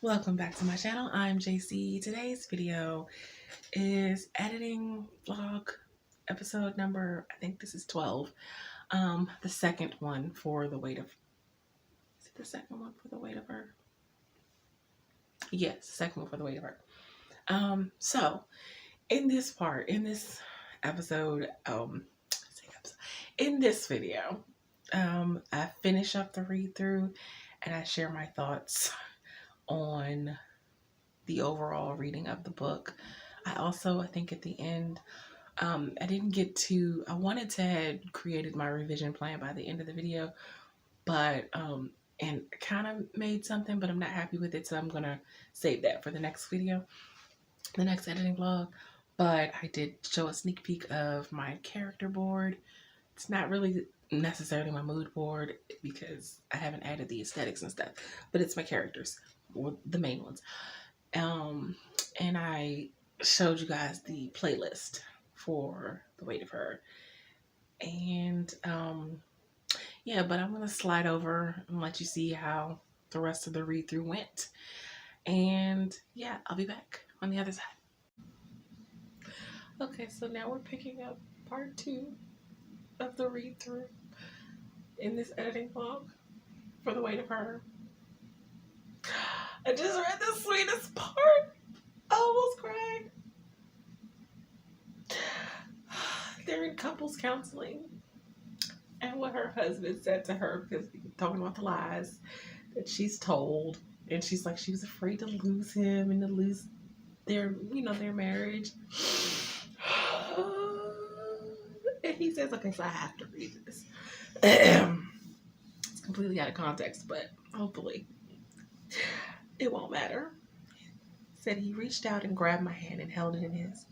Welcome back to my channel. I'm JC. Today's video is editing vlog episode number, I think this is 12. The second one for the weight of, is it the second one for the weight of her? Yes, the second one for the weight of her. So in this part, in this episode, in this video, I finish up the read through and I share my thoughts on the overall reading of the book. I think at the end, I wanted to have created my revision plan by the end of the video, but, and kind of made something, but I'm not happy with it. So I'm going to save that for the next video, the next editing vlog. But I did show a sneak peek of my character board. It's not really necessarily my mood board because I haven't added the aesthetics and stuff, but it's my characters, or the main ones. And I showed you guys the playlist for the weight of her. And yeah, but I'm gonna slide over and let you see how the rest of the read through went. And yeah, I'll be back on the other side. Okay, so now we're picking up part 2 of the read through in this editing vlog for the weight of her. I just read the sweetest part. I almost cried. They're in couples counseling, and what her husband said to her, because he's talking about the lies that she's told, and she's like, she was afraid to lose him and to lose their marriage. And he says, okay, so I have to read this. It's completely out of context, but hopefully it won't matter. Said he reached out and grabbed my hand and held it in his.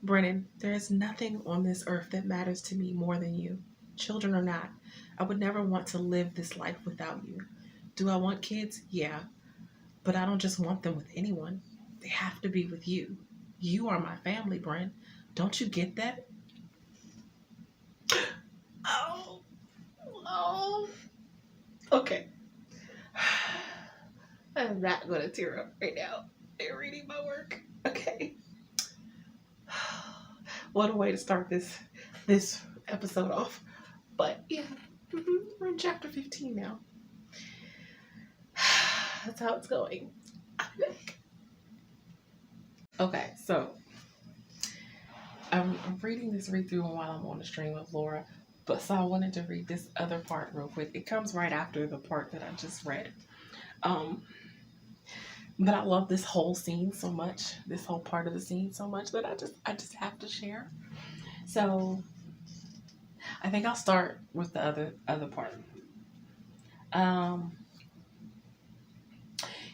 Brennan, there is nothing on this earth that matters to me more than you. Children or not, I would never want to live this life without you. Do I want kids? Yeah. But I don't just want them with anyone. They have to be with you. You are my family, Bren. Don't you get that? Oh. Okay. I'm not going to tear up right now. They're reading my work. Okay. What a way to start this episode off. But yeah, we're in chapter 15 now. That's how it's going. Okay, so I'm reading this read through while I'm on the stream with Laura, but so I wanted to read this other part real quick. It comes right after the part that I just read. But I love this whole scene so much, this whole part of the scene so much that I just have to share. So I think I'll start with the other part.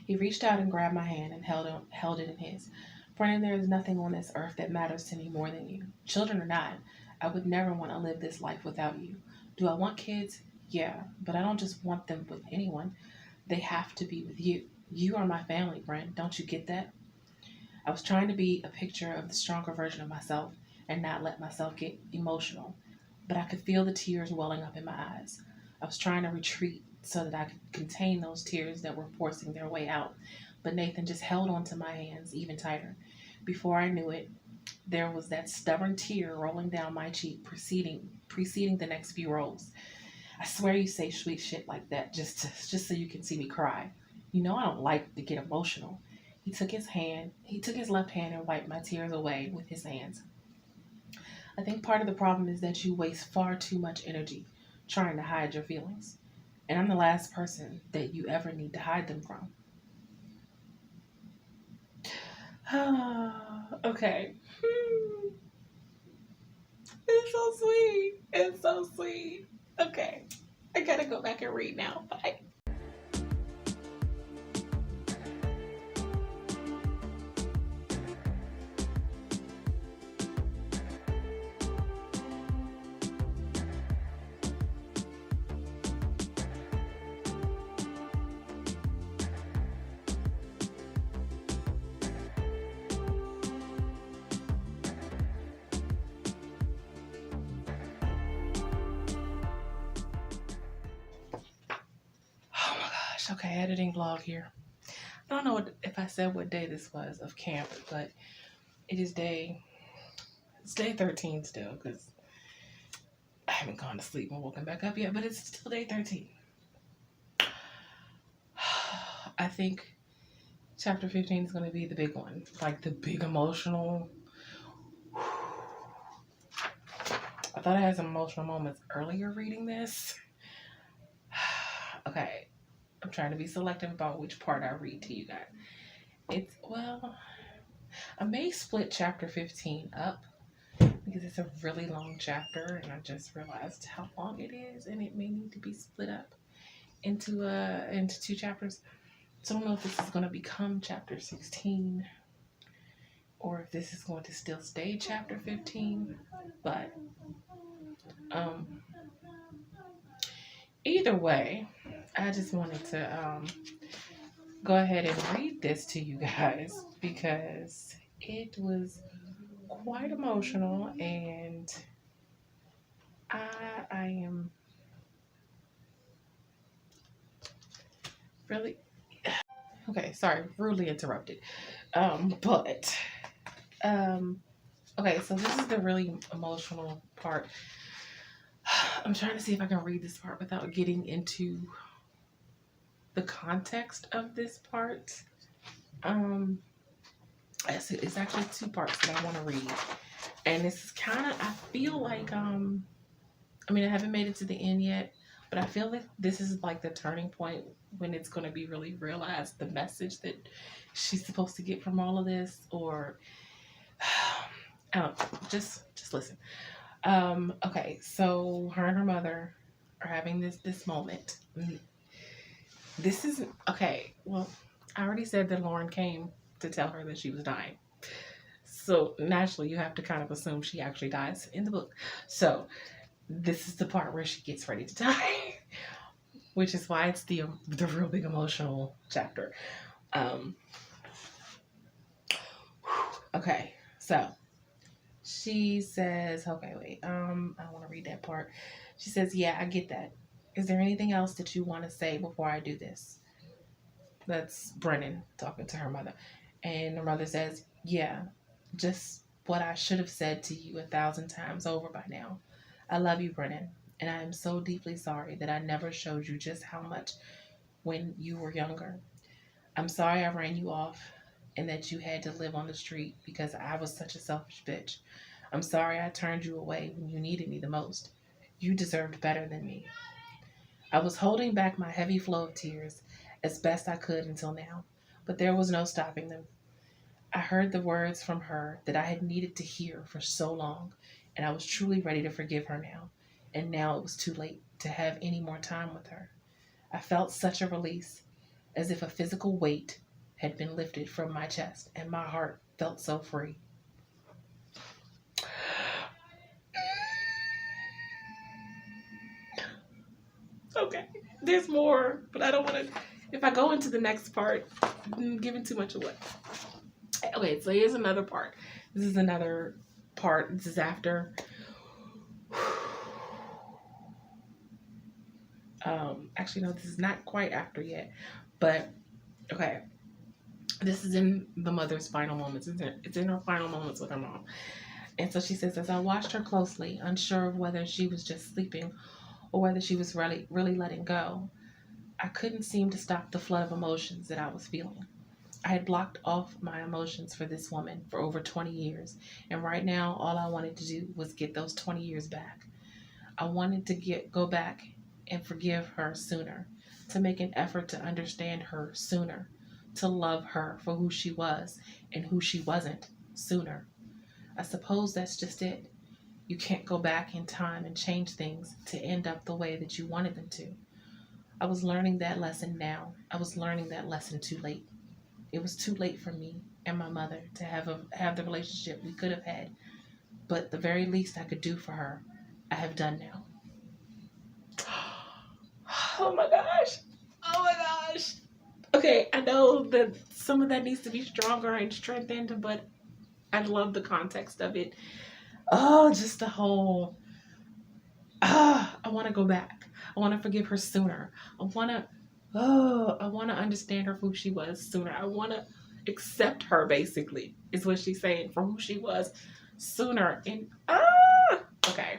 He reached out and grabbed my hand and held it in his. Brennan, there is nothing on this earth that matters to me more than you. Children or not, I would never want to live this life without you. Do I want kids? Yeah, but I don't just want them with anyone. They have to be with you. You are my family, Brent. Don't you get that? I was trying to be a picture of the stronger version of myself and not let myself get emotional, but I could feel the tears welling up in my eyes. I was trying to retreat so that I could contain those tears that were forcing their way out, but Nathan just held onto my hands even tighter. Before I knew it, there was that stubborn tear rolling down my cheek, preceding the next few rolls. I swear you say sweet shit like that just so you can see me cry. You know I don't like to get emotional. He took his left hand and wiped my tears away with his hands. I think part of the problem is that you waste far too much energy trying to hide your feelings. And I'm the last person that you ever need to hide them from. Okay. It's so sweet. It's so sweet. Okay. I gotta go back and read now. Bye. Okay, editing vlog here. I don't know if I said what day this was of camp, but it's day 13 still, because I haven't gone to sleep and woken back up yet, but it's still day 13. I think chapter 15 is going to be the big one, like the big emotional. I thought I had some emotional moments earlier reading this. Okay, I'm trying to be selective about which part I read to you guys. I may split chapter 15 up because it's a really long chapter, and I just realized how long it is, and it may need to be split up into 2 chapters. So I don't know if this is going to become chapter 16 or if this is going to still stay chapter 15, but either way, I just wanted to go ahead and read this to you guys because it was quite emotional, and I am really okay. Sorry, rudely interrupted. But okay, so this is the really emotional part. I'm trying to see if I can read this part without getting into the context of this part. It's actually 2 parts that I want to read, and it's kind of, I feel like I mean, I haven't made it to the end yet, but I feel like this is like the turning point when it's going to be really realized the message that she's supposed to get from all of this, or I don't know, just listen. Okay, so her and her mother are having this moment. This is okay. Well, I already said that Lauren came to tell her that she was dying. So naturally, you have to kind of assume she actually dies in the book. So this is the part where she gets ready to die, which is why it's the real big emotional chapter. Okay, so she says, okay, wait, I want to read that part. She says, yeah, I get that. Is there anything else that you want to say before I do this? That's Brennan talking to her mother. And her mother says, yeah, just what I should have said to you 1,000 times over by now. I love you, Brennan, and I am so deeply sorry that I never showed you just how much when you were younger. I'm sorry I ran you off and that you had to live on the street because I was such a selfish bitch. I'm sorry I turned you away when you needed me the most. You deserved better than me. I was holding back my heavy flow of tears as best I could until now, but there was no stopping them. I heard the words from her that I had needed to hear for so long, and I was truly ready to forgive her now. And now it was too late to have any more time with her. I felt such a release, as if a physical weight had been lifted from my chest, and my heart felt so free. Okay, there's more, but I don't want to. If I go into the next part, I'm giving too much away. Okay, so here's another part. This is another part. This is after. Actually, no, this is not quite after yet. But, okay. This is in the mother's final moments. It's in her final moments with her mom. And so she says, as I watched her closely, unsure of whether she was just sleeping or whether she was really letting go, I couldn't seem to stop the flood of emotions that I was feeling. I had blocked off my emotions for this woman for over 20 years, and right now all I wanted to do was get those 20 years back. I wanted to go back and forgive her sooner, to make an effort to understand her sooner, to love her for who she was and who she wasn't sooner. I suppose that's just it. You can't go back in time and change things to end up the way that you wanted them to. I was learning that lesson now. I was learning that lesson too late. It was too late for me and my mother to have the relationship we could have had. But the very least I could do for her, I have done now. Oh my gosh. Oh my gosh. Okay, I know that some of that needs to be stronger and strengthened, but I love the context of it. Oh, just the whole, I want to go back. I want to forgive her sooner. I want to, Oh, I want to understand her for who she was sooner. I want to accept her, basically, is what she's saying, for who she was sooner. And, okay.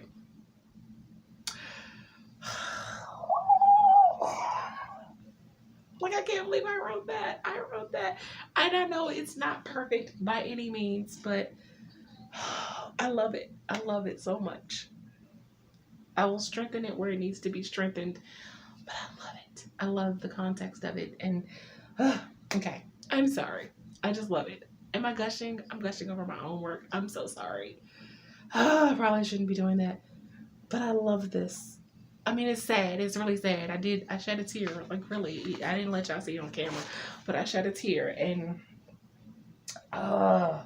Like, I can't believe I wrote that. I wrote that. And I know it's not perfect by any means, but I love it. I love it so much. I will strengthen it where it needs to be strengthened, but I love it. I love the context of it. And, okay, I'm sorry. I just love it. Am I gushing? I'm gushing over my own work. I'm so sorry. I probably shouldn't be doing that, but I love this. I mean, it's sad. It's really sad. I shed a tear. Like, really. I didn't let y'all see it on camera, but I shed a tear. And, and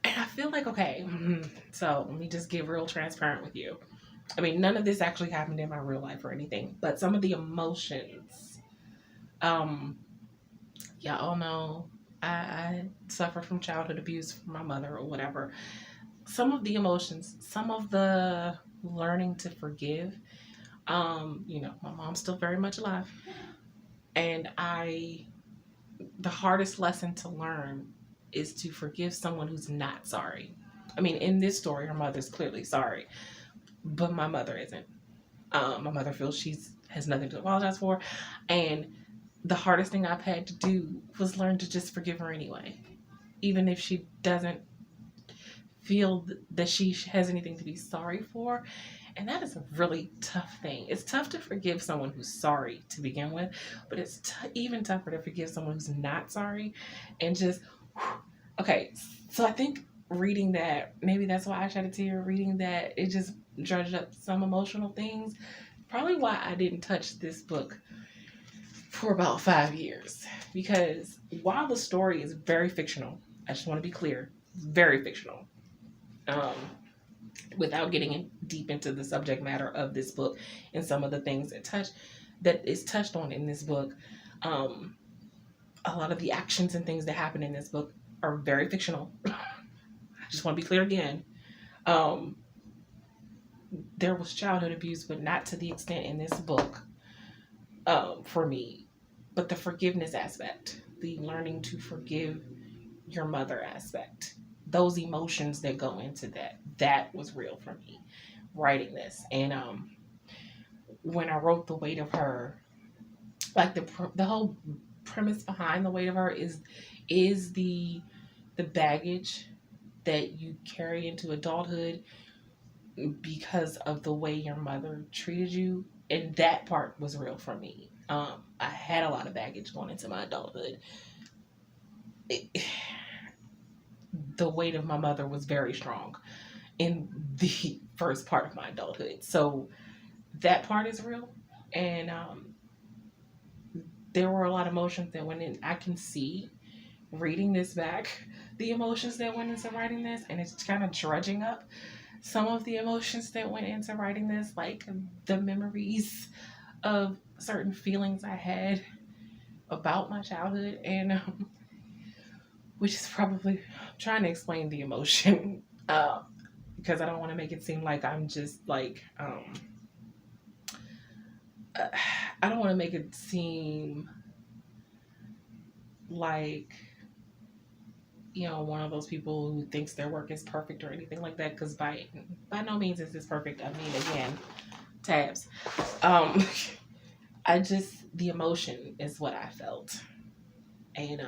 I feel like, okay, so let me just get real transparent with you. I mean, none of this actually happened in my real life or anything, but some of the emotions, y'all know I suffered from childhood abuse from my mother or whatever. Some of the emotions, some of the learning to forgive, you know, my mom's still very much alive. And the hardest lesson to learn is to forgive someone who's not sorry. I mean, in this story, her mother's clearly sorry, but my mother isn't. My mother feels has nothing to apologize for. And the hardest thing I've had to do was learn to just forgive her anyway. Even if she doesn't feel that she has anything to be sorry for. And that is a really tough thing. It's tough to forgive someone who's sorry to begin with, but it's even tougher to forgive someone who's not sorry. And just, okay, so I think reading that, maybe that's why I shed a tear, reading that, it just dredged up some emotional things. Probably why I didn't touch this book for about 5 years. Because while the story is very fictional, I just want to be clear, very fictional. Without getting deep into the subject matter of this book and some of the things that is touched on in this book, a lot of the actions and things that happen in this book are very fictional. I just want to be clear again. There was childhood abuse, but not to the extent in this book, for me. But the forgiveness aspect, the learning to forgive your mother aspect, those emotions that go into that was real for me writing this. And when I wrote The Weight of Her, like the whole premise behind The Weight of Her is the baggage that you carry into adulthood because of the way your mother treated you. And that part was real for me. I had a lot of baggage going into my adulthood. The weight of my mother was very strong in the first part of my adulthood. So that part is real. And there were a lot of emotions that went in. I can see reading this back, the emotions that went into writing this, and it's kind of dredging up some of the emotions that went into writing this, like the memories of certain feelings I had about my childhood, and which is probably trying to explain the emotion, because I don't want to make it seem like I'm just like, I don't want to make it seem like, you know, one of those people who thinks their work is perfect or anything like that, because by no means is this perfect. I mean, again, tabs. The emotion is what I felt. And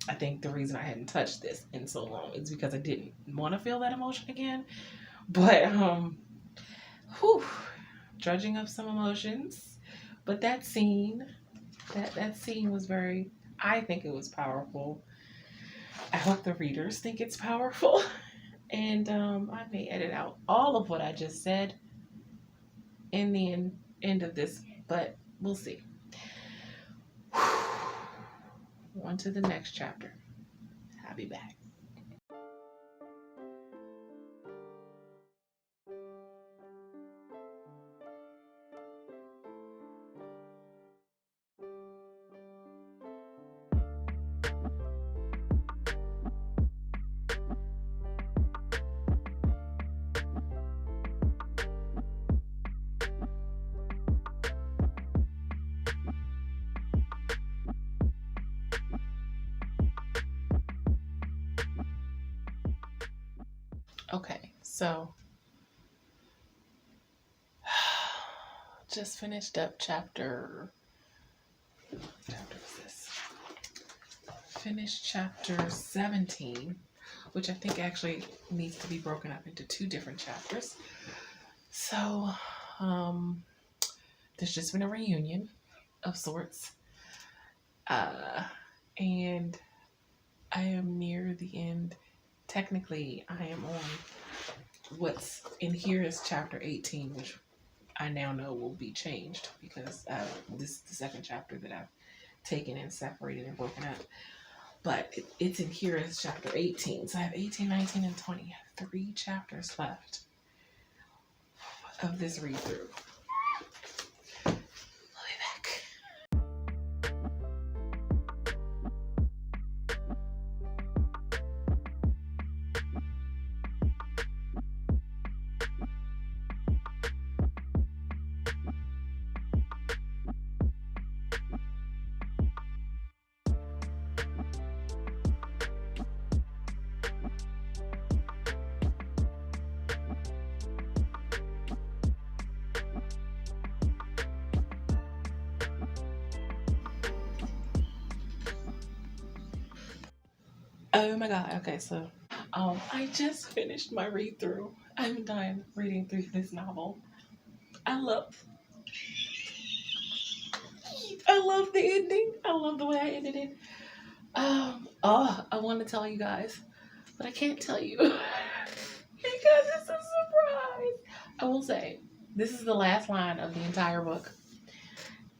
I think the reason I hadn't touched this in so long is because I didn't want to feel that emotion again. But, dredging up some emotions. But that scene was very, I think it was powerful. I hope the readers think it's powerful. And I may edit out all of what I just said in the end of this, but we'll see. On to the next chapter. I'll be back. Okay, so just finished up chapter is this? Finished chapter 17, which I think actually needs to be broken up into two different chapters. So, there's just been a reunion of sorts. And I am near the end. Technically, I am on what's in here is chapter 18, which I now know will be changed because this is the second chapter that I've taken and separated and broken up. But it's in here as chapter 18. So I have 18, 19, and 20. I have 3 chapters left of this read through. I'll be back. Oh my god, okay, so I just finished my read through. I'm done reading through this novel. I love the ending. I love the way I ended it. I want to tell you guys, but I can't tell you because it's a surprise. I will say, this is the last line of the entire book.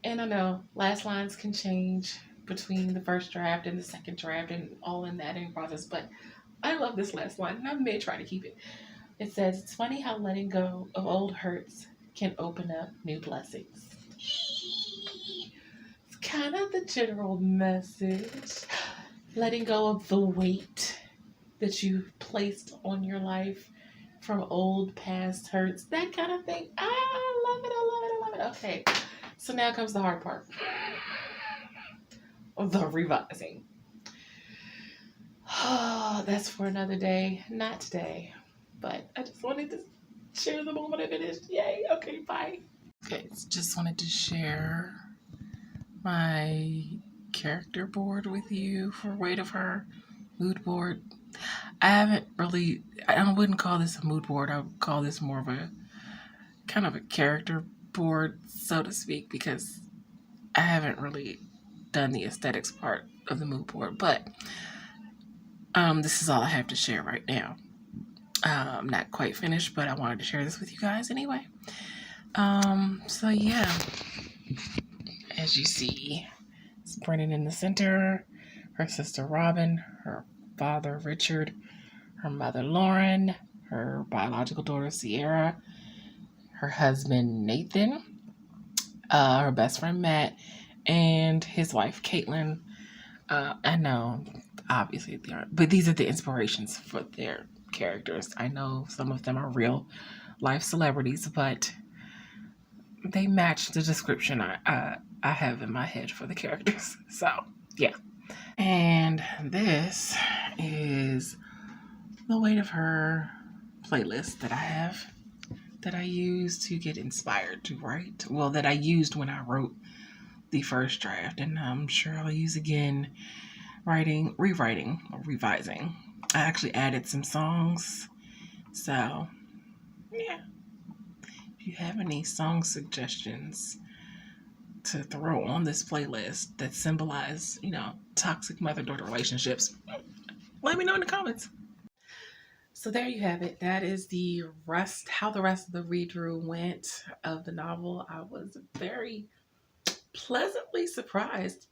And I know last lines can change between the first draft and the second draft and all in that in process, but I love this last line and I may try to keep it. It says, "It's funny how letting go of old hurts can open up new blessings." It's kind of the general message. Letting go of the weight that you placed on your life from old past hurts, that kind of thing. I love it, I love it, I love it. Okay, so now comes the hard part. The revising. Oh, that's for another day. Not today. But I just wanted to share the moment I finished. Yay. Okay, bye. Okay, just wanted to share my character board with you for Weight of Her mood board. I wouldn't call this a mood board. I would call this more of a kind of a character board, so to speak, because I haven't really done the aesthetics part of the mood board, but this is all I have to share right now. I'm not quite finished, but I wanted to share this with you guys anyway. So yeah, as you see, it's Brennan in the center, her sister Robin, her father Richard, her mother Lauren, her biological daughter Sierra, her husband Nathan, her best friend Matt, and his wife Caitlin. I know, obviously, they aren't, but these are the inspirations for their characters. I know some of them are real life celebrities, but they match the description I have in my head for the characters. So, yeah. And this is the Weight of Her playlist that I have, that I use to get inspired to write. Well, that I used when I wrote the first draft, and I'm sure I'll use again writing, rewriting, or revising. I actually added some songs. So, yeah. If you have any song suggestions to throw on this playlist that symbolize, toxic mother-daughter relationships, let me know in the comments. So there you have it. That is how the rest of the read-through went of the novel. I was very pleasantly surprised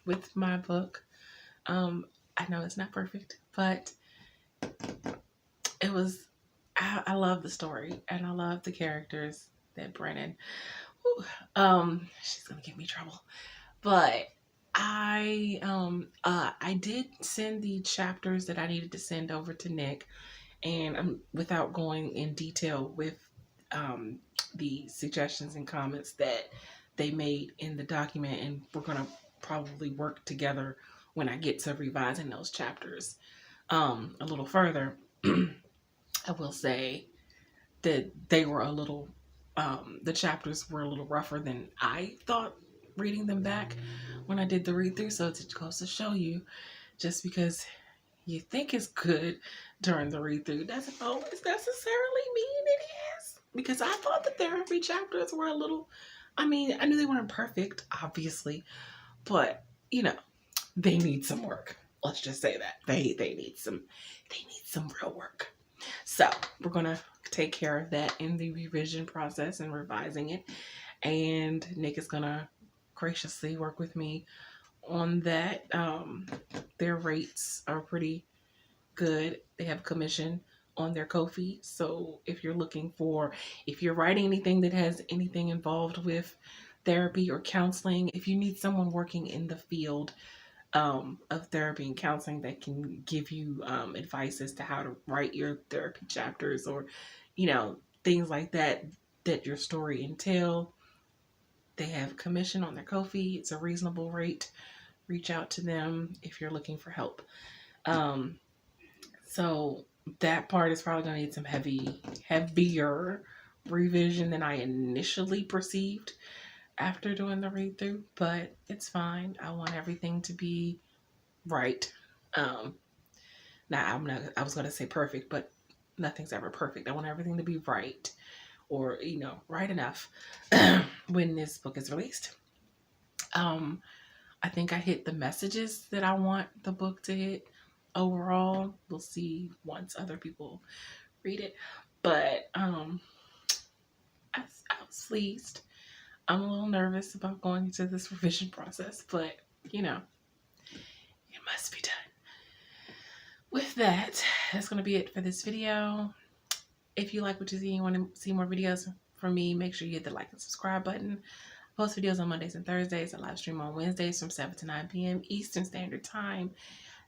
with my book. I know it's not perfect, but it was, I love the story and I love the characters that Brennan, she's gonna give me trouble, but I did send the chapters that I needed to send over to Nick, and without going in detail with the suggestions and comments that they made in the document, and we're gonna probably work together when I get to revising those chapters a little further. I will say that they were a little, the chapters were a little rougher than I thought reading them back when I did the read through. So it goes to show you, just because you think it's good during the read through doesn't always necessarily mean it is. Because I thought the therapy chapters were a little, I mean, I knew they weren't perfect, obviously, but you know, they need some work. Let's just say that they need some real work. So we're gonna take care of that in the revision process and revising it. And Nick is gonna graciously work with me on that. Their rates are pretty good. They have commission on their Ko-fi. So if you're if you're writing anything that has anything involved with therapy or counseling, if you need someone working in the field of therapy and counseling that can give you advice as to how to write your therapy chapters, or things like that your story entail, they have commission on their Ko-fi. It's a reasonable rate. Reach out to them if you're looking for help. So that part is probably going to need some heavier revision than I initially perceived after doing the read through, but it's fine. I want everything to be right. Now I was going to say perfect, but nothing's ever perfect. I want everything to be right, or right enough when this book is released. I think I hit the messages that I want the book to hit overall. We'll see once other people read it, but I was pleased. I'm a little nervous about going into this revision process, but it must be done. With that, that's going to be it for this video. If you like what you see and you want to see more videos from me, make sure you hit the like and subscribe button. I post videos on Mondays and Thursdays. I live stream on Wednesdays from 7 to 9 p.m. Eastern Standard Time.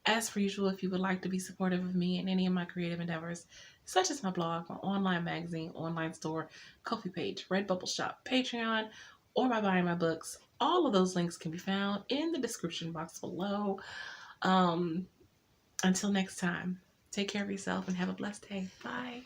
As per usual, if you would like to be supportive of me and any of my creative endeavors, such as my blog, my online magazine, online store, Ko-fi page, Redbubble shop, Patreon, or by buying my books, all of those links can be found in the description box below. Until next time, take care of yourself and have a blessed day. Bye.